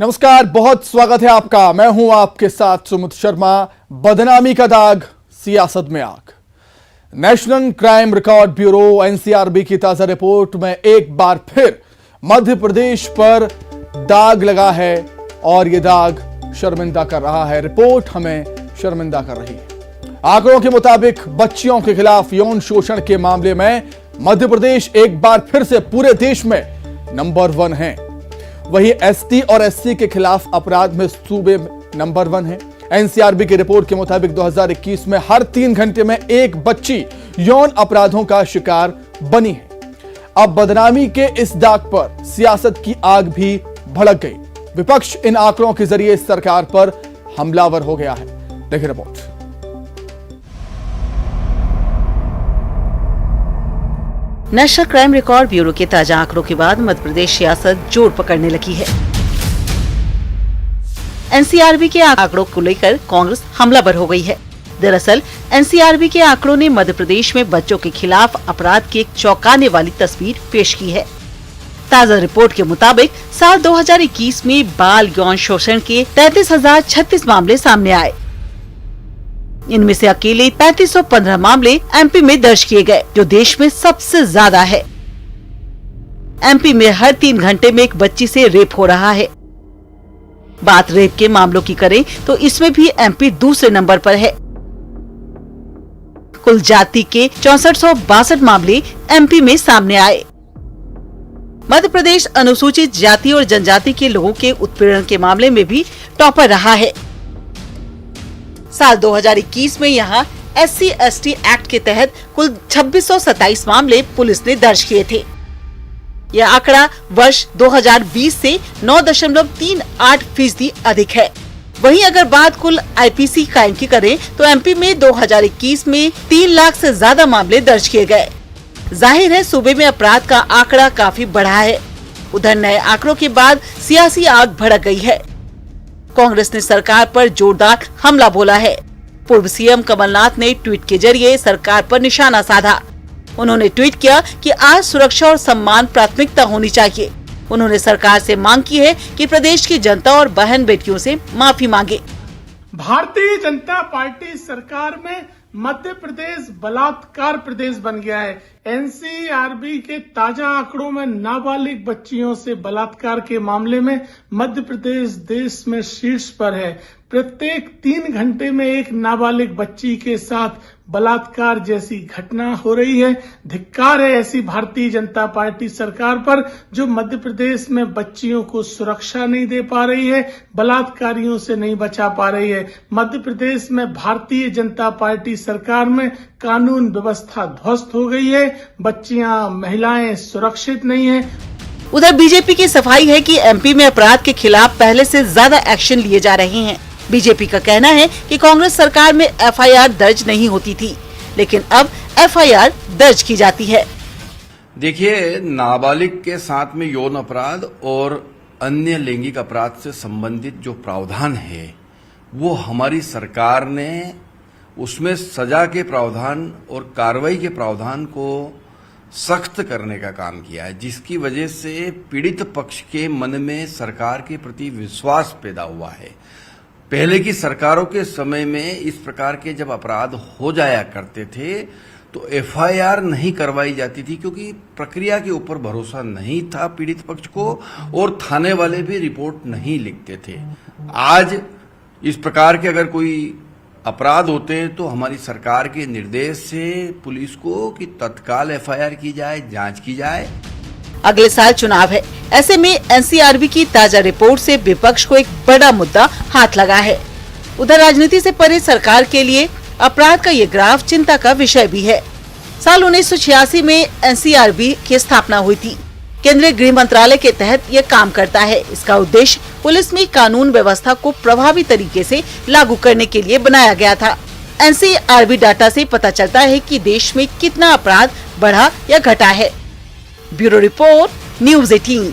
नमस्कार, बहुत स्वागत है आपका। मैं हूं आपके साथ सुमित शर्मा। बदनामी का दाग, सियासत में आग। National crime record bureau NCRB की ताजा रिपोर्ट में एक बार फिर मध्य प्रदेश पर दाग लगा है और यह दाग शर्मिंदा कर रहा है। रिपोर्ट हमें शर्मिंदा कर रही है। आंकड़ों के मुताबिक बच्चियों के खिलाफ यौन शोषण के मामले में मध्य प्रदेश एक बार फिर से पूरे देश में नंबर 1 है। वहीं एसटी और एससी के खिलाफ अपराध में सूबे नंबर 1 है। एनसीआरबी की रिपोर्ट के मुताबिक 2021 में हर 3 घंटे में एक बच्ची यौन अपराधों का शिकार बनी है। अब बदनामी के इस दाग पर सियासत की आग भी भड़क गई। विपक्ष इन आंकड़ों के जरिए सरकार पर हमलावर हो गया है। देखिए report. National crime record bureau के ताजा आंकड़ों के बाद मध्य प्रदेश सियासत जोर पकड़ने लगी है। एनसीआरबी के आंकड़ों को लेकर कांग्रेस हमलावर हो गई है। दरअसल एनसीआरबी के आंकड़ों ने मध्य प्रदेश में बच्चों के खिलाफ अपराध की एक चौंकाने वाली तस्वीर पेश की है। ताजा रिपोर्ट के मुताबिक साल 2021 में बाल यौन शोषण के 33,036 मामले सामने आए। इनमें से अकेले 3515 मामले एमपी में दर्ज किए गए, जो देश में सबसे ज्यादा है। एमपी में हर 3 घंटे में एक बच्ची से रेप हो रहा है। बात रेप के मामलों की करें तो इसमें भी एमपी दूसरे नंबर पर है। कुल जाति के 6462 मामले एमपी में सामने आए। मध्य प्रदेश अनुसूचित जाति और जनजाति के लोगों के उत्पीड़न के मामले में भी टॉपर रहा है। साल 2021 में यहाँ SC/ST एक्ट के तहत कुल 2627 मामले पुलिस ने दर्ज किए थे। यह आंकड़ा वर्ष 2020 से 9.38% अधिक है। वहीं अगर बात कुल IPC क्राइम की करें तो एमपी में 2021 में 3 लाख से ज्यादा मामले दर्ज किए गए। जाहिर है सूबे में अपराध का आंकड़ा काफी बढ़ा है। उधर नए आंकड़ों के बाद सियासी आग भड़क गई है। कांग्रेस ने सरकार पर जोरदार हमला बोला है। पूर्व सीएम कमलनाथ ने ट्वीट के जरिए सरकार पर निशाना साधा। उन्होंने ट्वीट किया कि आज सुरक्षा और सम्मान प्राथमिकता होनी चाहिए। उन्होंने सरकार से मांग की है कि प्रदेश की जनता और बहन बेटियों से माफी मांगे। भारतीय जनता पार्टी सरकार में मध्य प्रदेश बलात्कार प्रदेश बन गया है। एनसीआरबी के ताजा आंकड़ों में नाबालिग बच्चियों से बलात्कार के मामले में मध्य प्रदेश देश में शीर्ष पर है। प्रत्येक 3 घंटे में एक नाबालिग बच्ची के साथ बलात्कार जैसी घटना हो रही है। धिक्कार है ऐसी भारतीय जनता पार्टी सरकार पर, जो मध्य प्रदेश में बच्चियों को सुरक्षा नहीं दे पा रही है, बलात्कारियों से नहीं बचा पा रही है। मध्य प्रदेश में भारतीय जनता पार्टी सरकार में कानून व्यवस्था ध्वस्त हो गई है। बच्चियां, महिलाएं सुरक्षित नहीं है। उधर बीजेपी की सफाई है कि एमपी में अपराध के खिलाफ पहले से ज्यादा एक्शन लिए जा रहे हैं। बीजेपी का कहना है कि कांग्रेस सरकार में एफआईआर दर्ज नहीं होती थी, लेकिन अब एफआईआर दर्ज की जाती है। देखिए, नाबालिग के साथ में यौन अपराध और अन्य लैंगिक अपराध से संबंधित जो प्रावधान है, वो हमारी सरकार ने उसमें सजा के प्रावधान और कार्रवाई के प्रावधान को सख्त करने का काम किया है, जिसकी वजह से पीड़ित पक्ष के मन में सरकार के प्रति विश्वास पैदा हुआ है। पहले की सरकारों के समय में इस प्रकार के जब अपराध हो जाया करते थे तो एफआईआर नहीं करवाई जाती थी, क्योंकि प्रक्रिया के ऊपर भरोसा नहीं था पीड़ित पक्ष को, और थाने वाले भी रिपोर्ट नहीं लिखते थे। आज इस प्रकार के अगर कोई अपराध होते हैं तो हमारी सरकार के निर्देश से पुलिस को कि तत्काल एफआईआर की जाए, जांच की जाए। अगले साल चुनाव है, ऐसे में एनसीआरबी की ताजा रिपोर्ट से विपक्ष को एक बड़ा मुद्दा हाथ लगा है। उधर राजनीति से परे सरकार के लिए अपराध का ये ग्राफ चिंता का विषय भी है। साल 1986 में एनसीआरबी की स्थापना हुई थी। केंद्रीय गृह मंत्रालय के तहत ये काम करता है। इसका उद्देश्य पुलिस में कानून व्यवस्था को प्रभावी तरीके से लागू करने के लिए बनाया गया था। एनसीआरबी डाटा से पता चलता है कि देश में कितना अपराध बढ़ा या घटा है। Bureau report, news 18।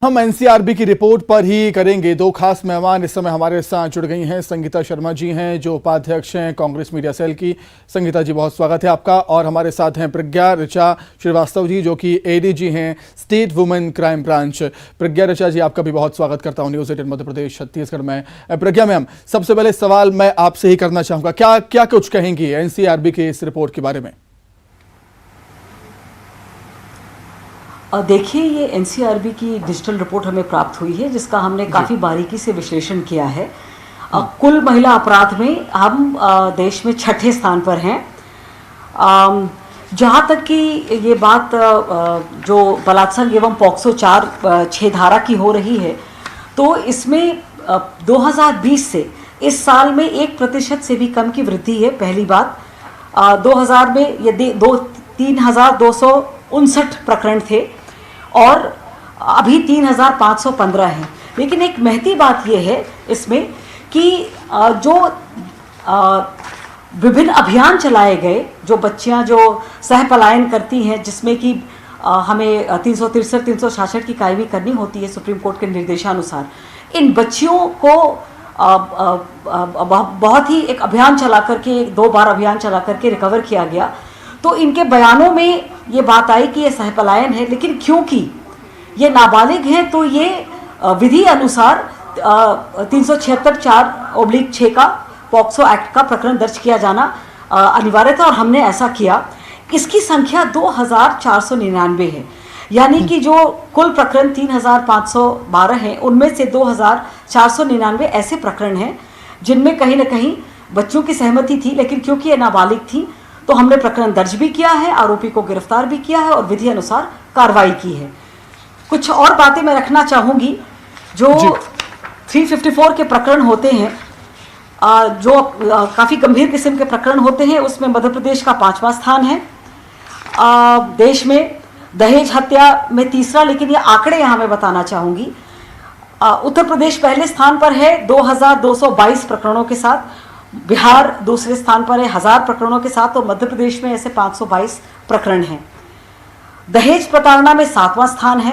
हम एनसीआरबी की रिपोर्ट पर ही करेंगे। दो खास मेहमान इस समय हमारे साथ जुड़ गई हैं। संगीता शर्मा जी हैं जो उपाध्यक्ष हैं कांग्रेस मीडिया सेल की। संगीता जी, बहुत स्वागत है आपका। और हमारे साथ हैं प्रज्ञा ऋचा श्रीवास्तव जी जो कि एडीजी हैं स्टेट वुमेन क्राइम ब्रांच। प्रज्ञा ऋचा जी, आपका भी बहुत स्वागत करता हूं न्यूज़ 18 मध्य प्रदेश छत्तीसगढ़ में। प्रज्ञा मैम, सबसे पहले सवाल मैं आपसे ही करना चाहूंगा, क्या क्या कुछ कहेंगी एनसीआरबी के इस रिपोर्ट के बारे में? देखिए, ये एनसीआरबी की डिजिटल रिपोर्ट हमें प्राप्त हुई है जिसका हमने काफ़ी बारीकी से विश्लेषण किया है। कुल महिला अपराध में हम देश में 6ठे स्थान पर हैं। जहाँ तक कि ये बात जो बलात्संग एवं पॉक्सो 4-6 धारा की हो रही है, तो इसमें 2020 से इस साल में 1% से भी कम की वृद्धि है। पहली बात, 2000 में ये 3,259 प्रकरण थे और अभी 3,515 हैं। लेकिन एक महती बात यह है इसमें कि जो विभिन्न अभियान चलाए गए, जो बच्चियां जो सह पलायन करती हैं, जिसमें कि हमें 363-366 की कार्रवाई करनी होती है सुप्रीम कोर्ट के निर्देशानुसार, इन बच्चियों को बहुत ही एक अभियान चला करके 2 बार अभियान चला करके रिकवर किया गया। तो इनके बयानों में ये बात आई कि ये सहपलायन है, लेकिन क्योंकि ये नाबालिग हैं तो ये विधि अनुसार 376/4/6 का पॉक्सो एक्ट का प्रकरण दर्ज किया जाना अनिवार्य था और हमने ऐसा किया। इसकी संख्या 2,499 है, यानी कि जो कुल प्रकरण 3,512 हैं उनमें से 2,499 ऐसे प्रकरण हैं जिनमें कहीं ना कहीं बच्चों की सहमति थी, लेकिन क्योंकि ये नाबालिग थी तो हमने प्रकरण दर्ज भी किया है, आरोपी को गिरफ्तार भी किया है और विधि अनुसार कार्रवाई की है। कुछ और बातें मैं रखना चाहूंगी। जो 354 के प्रकरण होते हैं, जो काफी गंभीर किस्म के प्रकरण होते हैं, उसमें मध्य प्रदेश का 5वां स्थान है। देश में दहेज हत्या में 3रा, लेकिन ये आंकड़े यहां मैं बताना चाहूंगी। उत्तर प्रदेश पहले स्थान पर है 2,222 प्रकरणों के साथ, बिहार दूसरे स्थान पर है 1000 प्रकरणों के साथ, और मध्य प्रदेश में ऐसे 522 प्रकरण हैं। दहेज प्रताड़ना में 7वां स्थान है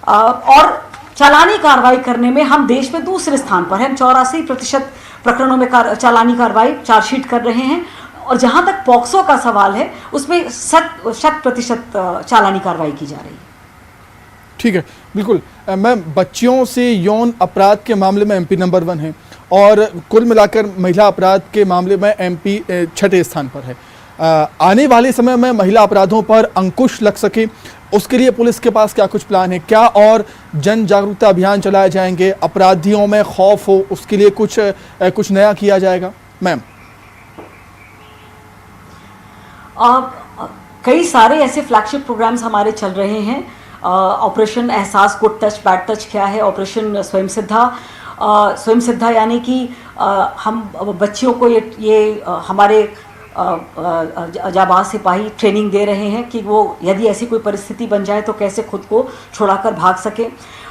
और चालानी कार्रवाई करने में हम देश में दूसरे स्थान पर हैं। हम 84% प्रकरणों में चालानी कार्रवाई चार्जशीट कर रहे हैं, और जहां तक पॉक्सो का सवाल है उसमें 100% चालानी कार्रवाई की जा रही है। ठीक है, बिल्कुल मैम। बच्चियों से यौन अपराध के मामले में एमपी नंबर 1 है और कुल मिलाकर महिला अपराध के मामले में एमपी 6ठे स्थान पर है। आने वाले समय में महिला अपराधों पर अंकुश लग सके, उसके लिए पुलिस के पास क्या कुछ प्लान है? क्या और जन जागरूकता अभियान चलाए जाएंगे? अपराधियों में खौफ हो उसके लिए कुछ नया किया जाएगा मैम? कई सारे ऐसे फ्लैगशिप प्रोग्राम्स हमारे चल रहे हैं। ऑपरेशन एहसास, गुड टच बैड टच क्या है, ऑपरेशन स्वयं सिद्धा यानी कि हम बच्चियों को ये हमारे जाबाज सिपाही ट्रेनिंग दे रहे हैं कि वो यदि ऐसी कोई परिस्थिति बन जाए तो कैसे खुद को छुड़ाकर भाग सके।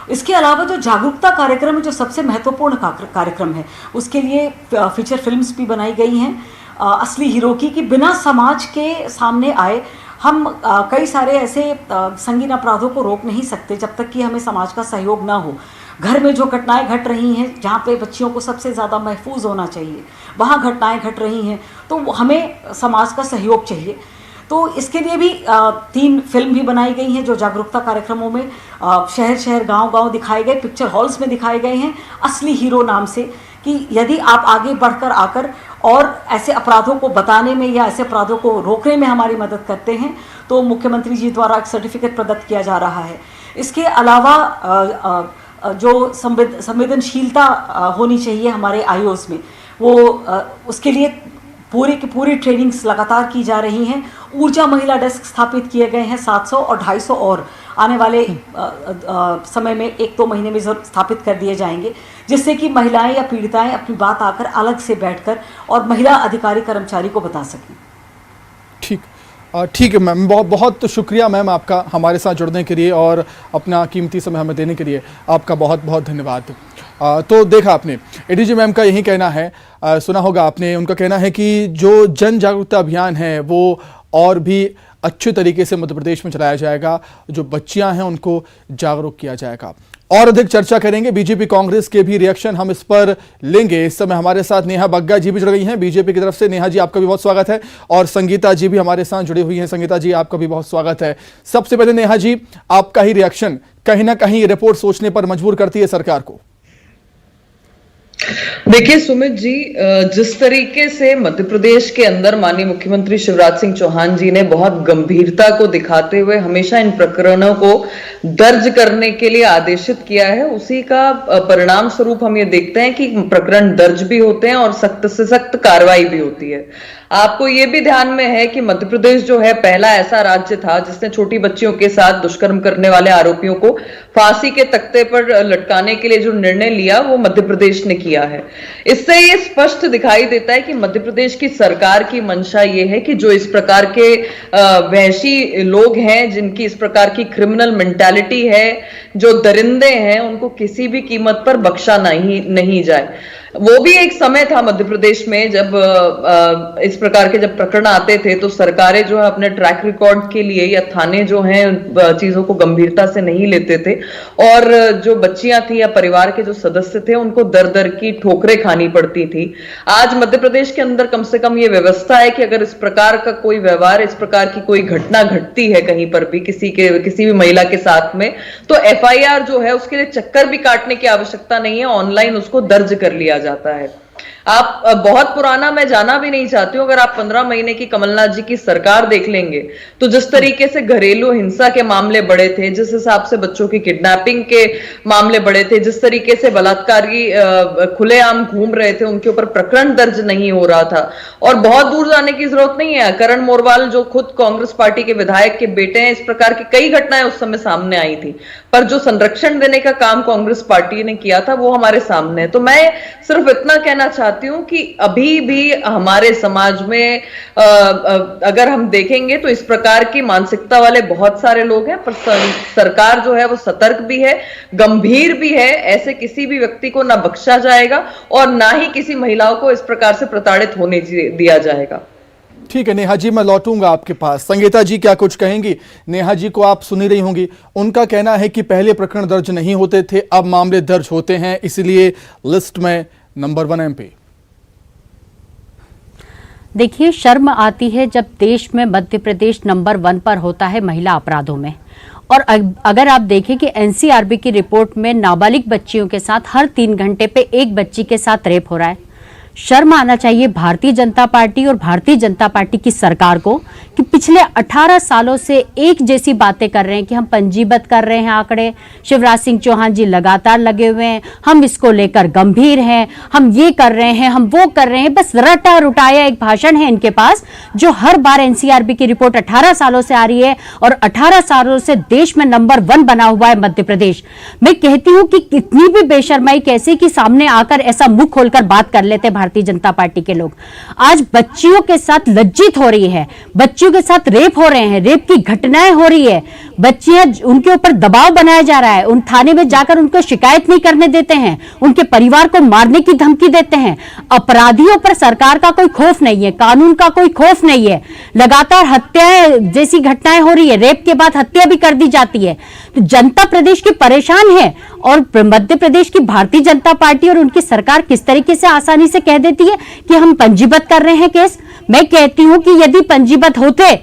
इसके अलावा जो जागरूकता कार्यक्रम है, जो सबसे महत्वपूर्ण कार्यक्रम है, उसके लिए फीचर फिल्म्स भी बनाई गई हैं असली हीरो की, कि बिना समाज के सामने आए हम कई सारे ऐसे संगीन अपराधों को रोक नहीं सकते जब तक कि हमें समाज का सहयोग ना हो। घर में जो घटनाएं घट रही हैं, जहाँ पे बच्चियों को सबसे ज़्यादा महफूज होना चाहिए, वहाँ घटनाएं घट रही हैं, तो हमें समाज का सहयोग चाहिए। तो इसके लिए भी 3 फिल्म भी बनाई गई हैं जो जागरूकता कार्यक्रमों में शहर शहर गांव-गांव दिखाए गए, पिक्चर हॉल्स में दिखाए गए हैं, असली हीरो नाम से, कि यदि आप आगे बढ़कर आकर और ऐसे अपराधों को बताने में या ऐसे अपराधों को रोकने में हमारी मदद करते हैं तो मुख्यमंत्री जी द्वारा एक सर्टिफिकेट प्रदत्त किया जा रहा है। इसके अलावा जो संवेदनशीलता होनी चाहिए हमारे आईओस में, वो उसके लिए पूरी की पूरी ट्रेनिंग्स लगातार की जा रही हैं। ऊर्जा महिला डेस्क स्थापित किए गए हैं 700 और 250 और आने वाले समय में 1-2 महीने में स्थापित कर दिए जाएंगे, जिससे कि महिलाएं या पीड़िताएं अपनी बात आकर अलग से बैठकर और महिला अधिकारी कर्मचारी को बता सकें। ठीक है मैम, बहुत शुक्रिया मैम आपका हमारे साथ जुड़ने के लिए और अपना कीमती समय हमें देने के लिए आपका बहुत बहुत धन्यवाद। तो देखा आपने एडीजी मैम का यही कहना है, सुना होगा आपने, उनका कहना है कि जो जन जागरूकता अभियान है वो और भी अच्छे तरीके से मध्य प्रदेश में चलाया जाएगा, जो बच्चियां हैं उनको जागरूक किया जाएगा। और अधिक चर्चा करेंगे, बीजेपी कांग्रेस के भी रिएक्शन हम इस पर लेंगे। इस समय हमारे साथ नेहा बग्गा जी भी जुड़ गई हैं बीजेपी की तरफ से। नेहा जी, आपका भी बहुत स्वागत है। और संगीता जी भी हमारे साथ जुड़ी हुई हैं। संगीता जी, आपका भी बहुत स्वागत है। सबसे पहले नेहा जी, आपका ही रिएक्शन, कहीं ना कहीं रिपोर्ट सोचने पर मजबूर करती है सरकार को। देखिए सुमित जी, जिस तरीके से मध्य प्रदेश के अंदर माननीय मुख्यमंत्री शिवराज सिंह चौहान जी ने बहुत गंभीरता को दिखाते हुए हमेशा इन प्रकरणों को दर्ज करने के लिए आदेशित किया है, उसी का परिणाम स्वरूप हम ये देखते हैं कि प्रकरण दर्ज भी होते हैं और सख्त से सख्त कार्रवाई भी होती है। आपको ये भी ध्यान में है कि मध्य प्रदेश जो है पहला ऐसा राज्य था जिसने छोटी बच्चियों के साथ दुष्कर्म करने वाले आरोपियों को फांसी के तख्ते पर लटकाने के लिए जो निर्णय लिया वो मध्य प्रदेश ने किया है। इससे ये स्पष्ट दिखाई देता है कि मध्य प्रदेश की सरकार की मंशा ये है कि जो इस प्रकार के वहशी लोग हैं, जिनकी इस प्रकार की क्रिमिनल मेंटालिटी है, जो दरिंदे हैं, उनको किसी भी कीमत पर बख्शा नहीं जाए। वो भी एक समय था मध्य प्रदेश में जब इस प्रकार के जब प्रकरण आते थे तो सरकारें जो है अपने ट्रैक रिकॉर्ड के लिए या थाने जो हैं चीजों को गंभीरता से नहीं लेते थे और जो बच्चियां थी या परिवार के जो सदस्य थे उनको दर दर की ठोकरें खानी पड़ती थी। आज मध्य प्रदेश के अंदर कम से कम ये व्यवस्था है कि अगर इस प्रकार का कोई व्यवहार, इस प्रकार की कोई घटना घटती है कहीं पर भी किसी भी महिला के साथ में, तो FIR जो है उसके लिए चक्कर भी काटने की आवश्यकता नहीं है, ऑनलाइन उसको दर्ज कर लिया जाता है। आप बहुत पुराना मैं जाना भी नहीं चाहती हूं, अगर आप 15 महीने की कमलनाथ जी की सरकार देख लेंगे तो जिस तरीके से घरेलू हिंसा के मामले बढ़े थे, जिस हिसाब से बच्चों की किडनैपिंग के मामले बढ़े थे, जिस तरीके से बलात्कारी खुलेआम घूम रहे थे, उनके ऊपर प्रकरण दर्ज नहीं हो रहा था। और बहुत दूर जाने की जरूरत नहीं है, करण मोरवाल जो खुद कांग्रेस पार्टी के विधायक के बेटे हैं, इस प्रकार की कई घटनाएं उस समय सामने आई थी, पर जो संरक्षण देने का काम कांग्रेस पार्टी ने किया था वो हमारे सामने है। तो मैं सिर्फ इतना कहना चाहती हूं कि अभी भी हमारे समाज में अगर हम देखेंगे तो इस प्रकार की मानसिकता वाले बहुत सारे लोग हैं, पर सरकार जो है वो सतर्क भी है, गंभीर भी है। ऐसे किसी भी व्यक्ति को ना बख्शा जाएगा और ना ही किसी महिलाओं को इस प्रकार से प्रताड़ित होने दिया जाएगा। ठीक है नेहा जी, मैं लौटूंगा आपके पास। संगीता जी क्या कुछ कहेंगी? नेहा जी को आप सुन ही रही होंगी, उनका कहना है कि पहले प्रकरण दर्ज नहीं होते थे, अब मामले दर्ज होते हैं, इसलिए लिस्ट में नंबर 1 MP। देखिए, शर्म आती है जब देश में मध्य प्रदेश नंबर 1 पर होता है महिला अपराधों में। और अगर आप देखें कि NCRB की रिपोर्ट में नाबालिग बच्चियों के साथ हर 3 घंटे पे एक बच्ची के साथ रेप हो रहा है। शर्म आना चाहिए भारतीय जनता पार्टी और भारतीय जनता पार्टी की सरकार को कि पिछले 18 सालों से एक जैसी बातें कर रहे हैं कि हम पंजीबद्ध कर रहे हैं आंकड़े। शिवराज सिंह चौहान जी लगातार लगे हुए हैं, हम इसको लेकर गंभीर हैं, हम ये कर रहे हैं, हम वो कर रहे हैं। बस रटा रुटाया एक भाषण है इनके पास, जो हर बार NCRB की रिपोर्ट 18 सालों से आ रही है और 18 सालों से देश में नंबर 1 बना हुआ है मध्य प्रदेश। मैं कहती हूं कि कितनी भी बेशर्माई कैसे कि सामने आकर ऐसा मुंह खोलकर बात कर लेते भारतीय जनता पार्टी के लोग। आज बच्चियों के साथ लज्जित हो रही है, बच्चियों के साथ रेप हो रहे हैं, रेप की घटनाएं हो रही है, बच्चियां उनके ऊपर दबाव बनाया जा रहा है, उन थाने में जाकर उनको शिकायत नहीं करने देते हैं, उनके परिवार को मारने की धमकी देते हैं। अपराधियों पर सरकार का कोई खौफ नहीं है, कानून का कोई खौफ नहीं है। लगातार हत्याएं जैसी घटनाएं हो रही है, रेप के बाद हत्या भी कर दी जाती है। तो जनता प्रदेश की परेशान है और मध्य प्रदेश की भारतीय जनता पार्टी और उनकी सरकार किस तरीके से आसानी से कह देती है कि हम पंजीबद्ध कर रहे हैं केस। मैं कहती हूं कि यदि पंजीबद्ध होते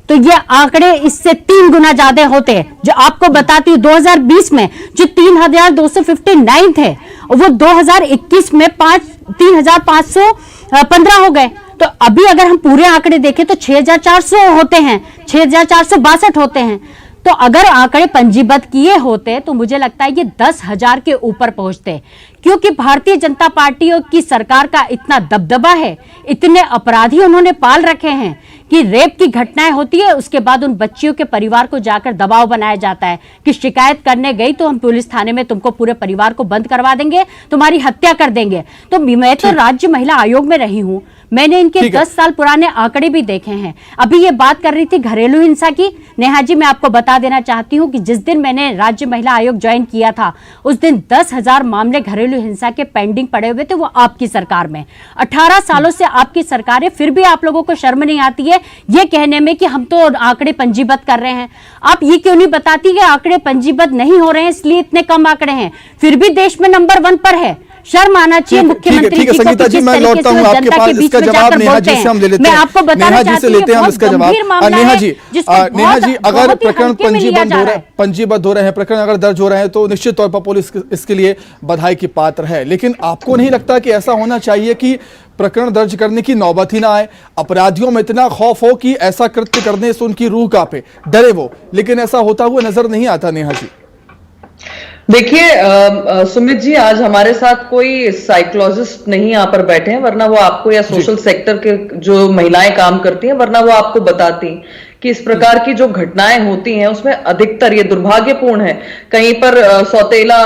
तो ये आंकड़े इससे 3 गुना ज्यादा होते। जो आपको बताती हूँ 2020 में जो 3259 थे वो 2021 में 3515 हो गए। तो अभी अगर हम पूरे आंकड़े देखें तो 6400 होते हैं, 6462 होते हैं। तो अगर आंकड़े पंजीबद्ध किए होते तो मुझे लगता है ये 10,000 के ऊपर पहुंचते, क्योंकि भारतीय जनता पार्टी की सरकार का इतना दबदबा है, इतने अपराधी उन्होंने पाल रखे हैं कि रेप की घटनाएं होती है, उसके बाद उन बच्चियों के परिवार को जाकर दबाव बनाया जाता है कि शिकायत करने गई तो हम पुलिस थाने में तुमको पूरे परिवार को बंद करवा देंगे, तुम्हारी हत्या कर देंगे। तो मैं तो राज्य महिला आयोग में रही हूं, मैंने इनके 10 साल पुराने आंकड़े भी देखे हैं। अभी ये बात कर रही थी घरेलू हिंसा की। नेहा जी, मैं आपको बता देना चाहती हूं कि जिस दिन मैंने राज्य महिला आयोग ज्वाइन किया था उस दिन 10,000 मामले घरेलू हिंसा के पेंडिंग पड़े हुए थे, वो आपकी सरकार में। 18 सालों से आपकी सरकार है, फिर भी आप लोगों को शर्म नहीं आती है है ये कहने में कि हम तो आंकड़े पंजीबद्ध कर रहे हैं। आप ये क्यों नहीं बताती कि आंकड़े पंजीबद्ध नहीं हो रहे हैं इसलिए इतने कम आंकड़े हैं, फिर भी देश में नंबर 1 पर है। शर्म आना चाहिए मुख्यमंत्री जी को। संगीता जी, मैं लौटता हूं आपके पास, इसका जवाब नेहा जी से हम ले लेते हैं। मैं आपको बताना चाहती हूं हम इसका जवाब नेहा जी, अगर प्रकरण पंजीबद्ध हो रहे हैं, प्रकरण अगर दर्ज हो रहे हैं तो निश्चित तौर पर पुलिस इसके लिए बधाई की पात्र है, लेकिन आपको नहीं लगता कि ऐसा होना चाहिए कि प्रकरण दर्ज करने की नौबत ही ना आए, अपराधियों में इतना खौफ हो कि ऐसा कृत्य करने से उनकी रूह कांपे, डरे वो, लेकिन ऐसा होता हुआ नजर नहीं आता। नेहा जी देखिए सुमित जी, आज हमारे साथ कोई साइकोलॉजिस्ट नहीं यहाँ पर बैठे हैं, वरना वो आपको, या सोशल सेक्टर के जो महिलाएं काम करती हैं, वरना वो आपको बताती कि इस प्रकार की जो घटनाएं होती हैं उसमें अधिकतर ये दुर्भाग्यपूर्ण है। कहीं पर सौतेला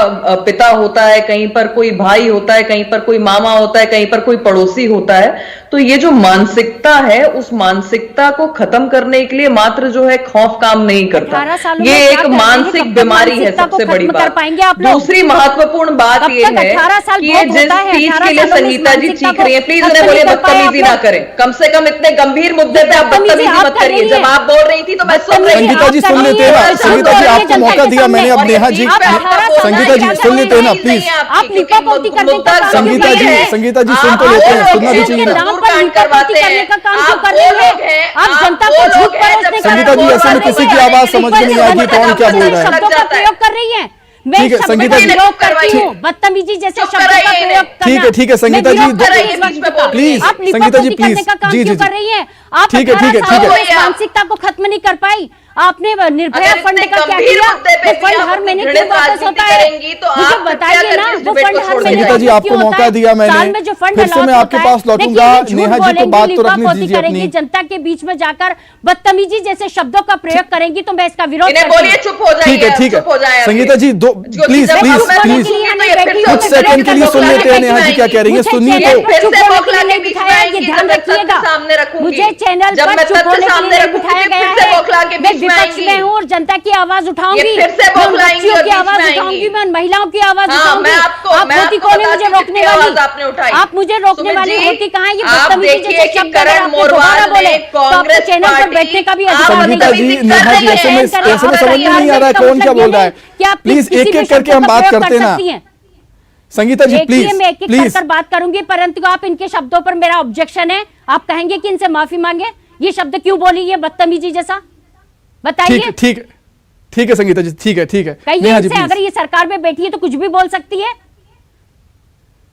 पिता होता है, कहीं पर कोई भाई होता है, कहीं पर कोई मामा होता है, कहीं पर कोई पड़ोसी होता है। तो ये जो मानसिकता है, उस मानसिकता को खत्म करने के लिए मात्र जो है खौफ काम नहीं करता। ये एक मानसिक बीमारी है, सबसे बड़ी बात। दूसरी महत्वपूर्ण बात ये है कि ये जिस चीज के लिए संगीता जी चीख रही है, प्लीज उन्हें बोलिए बदतमीजी ना करें, कम से कम इतने गंभीर मुद्दे पे आप बदतमीजी मत करिए। जब आप बोल रही थी तो मैं सुन रही थी। संगीता जी सुन लेते हैं ना, संगीता जी आपको मौका दिया मैंने, अब नेहा जी, संगीता जी सुन लेते हैं ना प्लीज। संगीता जी सुन तो लेते हैं, सुनना भी चाहिए ना। संगीता जी, ऐसे में किसी की आवाज समझ में नहीं आएगी कौन क्या बोल रहा है। ठीक है संगीता जी, बदतमीजी जैसे शब्दों का प्रयोग ठीक है संगीता जी प्लीज, संगीता जी प्लीज, जी जी कर रही है आप। ठीक है मानसिकता को खत्म नहीं कर पाई आपने। निर्भया फंड का क्या किया? वो फंड हर महीने क्यों वापस होता है? मुझे बताइए ना, वो फंड हर महीने संगीता जी आपको मौका दिया मैंने, फिर से मैं आपके पास लौटूंगा। नेहा जी को बात तो रखनी दीजिए अपनी। जनता के बीच में जाकर बदतमीजी जैसे शब्दों का प्रयोग करेंगी तो मैं इसका विरोध बोलिए, चुप हो जाइए। ठीक है संगीता जी, दो प्लीज कुछ सेकंड के लिए सुन लेते हैं। नेहा जी क्या कह रही है, सुनिए तो। ध्यान रखिएगा, मुझे चैनल पर चुप होने के लिए बिठाया गया है। मैं विपक्ष में हूँ और जनता की आवाज उठाऊंगी, बच्चियों की आवाज उठाऊंगी, मैं महिलाओं की आवाज उठाऊंगी। आप होती कौन है मुझे रोकने वाली? आप मुझे रोकने वाली होती कहाँ है? ये बदतमीजी जैसे शब्द अगर आपने दोबारा बोले तो आपको चैनल पर बैठने का भी अधिकार नहीं। संगीता जी, नेहा जी, ऐसे में समझ में नहीं आ रहा है कौन क्या बोल रहा है। प्लीज एक एक करके हम बात करते हैं ना। संगीता जी प्लीज, मैं एक एक कर बात करूंगी, परंतु आप इनके शब्दों पर मेरा ऑब्जेक्शन है। आप कहेंगे कि इनसे माफी मांगे, ये शब्द क्यों बोली, ये बदतमीजी जैसा, बताइए। ठीक है संगीता जी, ठीक है नेहा जी प्लीज। अगर ये सरकार में बैठी है तो कुछ भी बोल सकती है।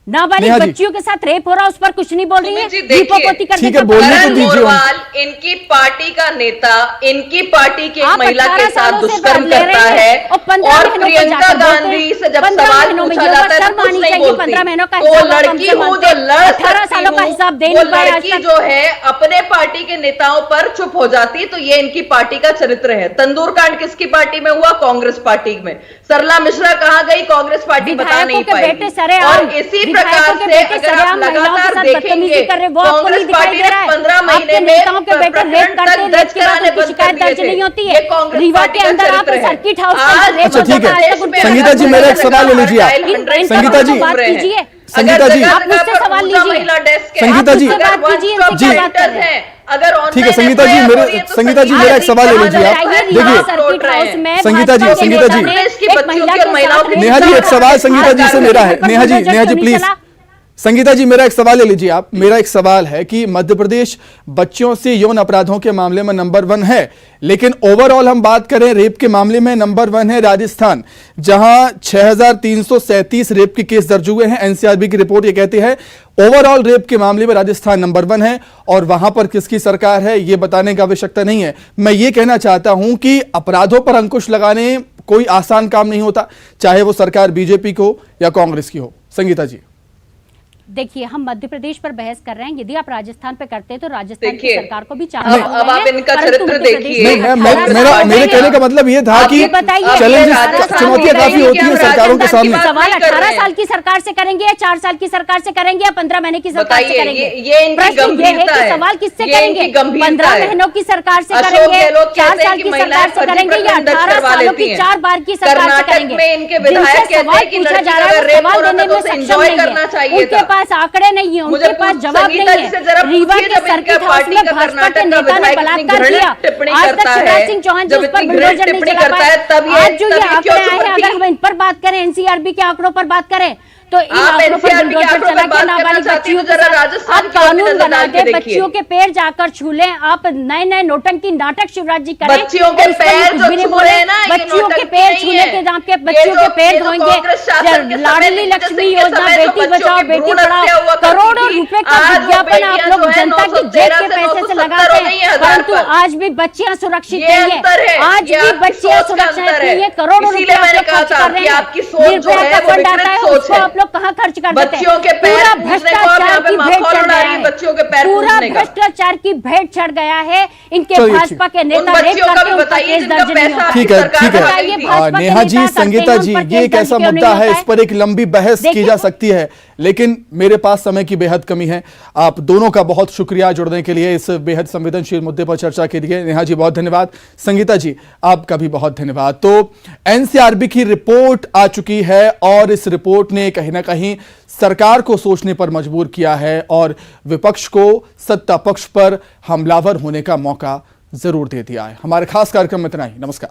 नाबालिग बच्चियों के साथ रेप हो रहा, उस पर कुछ नहीं बोल रही है। ठीक है, बोलने तो दीजिए। इनकी पार्टी का नेता इनकी पार्टी की एक महिला के साथ दुष्कर्म करता है और प्रियंका गांधी से जब सवाल पूछा जाता है तो कुछ नहीं बोलती। तो लड़की हूँ जो लड़ सकती हूँ, वो लड़की जो है अपने पार्टी के नेताओं पर चुप हो जाती, तो ये इनकी पार्टी का चरित्र है। तंदूर कांड किसकी पार्टी में हुआ? कांग्रेस पार्टी में। सरला मिश्रा कहाँ गई? कांग्रेस पार्टी बता नहीं पाई। और इसी प्रकार से अगर आप लगातार देखेंगे कांग्रेस पार्टी ने 15 महीने में प्रकरण तक दर्ज कराने बंद कर दिए थे। ये कांग्रेस पार्टी का चरित्र है। अच्छा ठीक है संगीता जी, मेरा एक सवाल ले लीजिए आप। संगीता जी, संगीता जी, आप मुझसे सवाल लीजिए। संगीता जी जी अगर ठीक है संगीता जी, मेरा एक सवाल ले लीजिए आप। देखिए संगीता जी नेहा जी, एक सवाल संगीता जी से मेरा है। नेहा जी प्लीज, संगीता जी मेरा एक सवाल ले लीजिए आप। मेरा एक सवाल है कि मध्य प्रदेश बच्चियों से यौन अपराधों के मामले में नंबर 1 है, लेकिन ओवरऑल हम बात करें रेप के मामले में नंबर 1 है राजस्थान, जहां 6337 रेप के केस दर्ज हुए हैं। एनसीआरबी की रिपोर्ट ये कहती है ओवरऑल रेप के मामले में राजस्थान नंबर 1 है। और वहां पर किसकी सरकार है ये बताने की आवश्यकता नहीं है। मैं ये कहना चाहता हूं कि अपराधों पर अंकुश लगाने कोई आसान काम नहीं होता, चाहे वो सरकार बीजेपी की हो या कांग्रेस की हो। संगीता जी देखिए, हम मध्य प्रदेश पर बहस कर रहे हैं। यदि आप राजस्थान पे करते हैं तो राजस्थान की सरकार को भी चाहिए। अब आप इनका चरित्र देखिए। मेरे कहने का मतलब ये था कि चैलेंजेस, चुनौतियां काफी होती हैं सरकारों के सामने। सवाल 18 साल की सरकार से करेंगे या 4 साल की सरकार से करेंगे या 15 महीने की सरकार से करेंगे? प्रश्न ये है कि सवाल किससे करेंगे? 15 महीनों की सरकार से करेंगे, 4 साल की सरकार से करेंगे या 18 सालों की 4 बार की सरकार से करेंगे? इनके विधायक कहते हैं कि लड़की अगर रेप हो रहा है तो उसे एंजॉय करना चाहिए था। पास आंकड़े नहीं है, उनके पास जवाब नहीं है। रीवा के सर्किट हाउस में भाजपा के नेता ने बलात्कार किया, आज तक शिवराज सिंह चौहान जी उस पर बुलडोजर नहीं चला पाए। आज जो ये आंकड़े आए हैं, अगर हम इन पर बात करें, एनसीआरबी के आंकड़ों पर बात करें, तो इन आंकड़ों पर बुलडोजर चला के नाबालिग बच्चियों के साथ आप कानून बना के बच्चियों के पैर जाकर छू लें, आप नए नए नोटंकी नाटक शिवराज जी करें, बच्चियों के पैर कुछ भी नहीं बोले, बच्चियों के पैर छूने के नाम के बच्चियों के पैर धोएंगे। लाडली लक्ष्मी योजना, बेटी बचाओ बेटी पढ़ाओ, करोड़ों रुपए का विज्ञापन आप लोग जनता की जेब के पैसे से लगाते हैं, परंतु आज भी बच्चियां सुरक्षित नहीं है, आज भी बच्चियां सुरक्षित नहीं है। करोड़ों रुपए आप लोग खर्च कर रहे हैं, निर्भया का फंड आता है, उसको आप लोग कहाँ खर्च कर देते हैं? पूरा भ्रष्टाचार की भेंट चढ़ गया है, पूरा भ्रष्टाचार की भेंट चढ़ गया है। इनके भाजपा के नेता रेप करके उनका केस दर्ज नहीं होता। ठीक है नेहा जी, संगीता जी, ये एक ऐसा मुद्दा है, इस पर एक लंबी बहस की जा सकती है, लेकिन मेरे पास समय की बेहद कमी है। आप दोनों का बहुत शुक्रिया जुड़ने के लिए, इस बेहद संवेदनशील मुद्दे पर चर्चा के लिए। नेहा जी बहुत धन्यवाद, संगीता जी आपका भी बहुत धन्यवाद। तो एनसीआरबी की रिपोर्ट आ चुकी है और इस रिपोर्ट ने कहीं ना कहीं सरकार को सोचने पर मजबूर किया है और विपक्ष को सत्ता पक्ष पर हमलावर होने का मौका जरूर दे दिया है। हमारे खास कार्यक्रम में इतना ही। नमस्कार।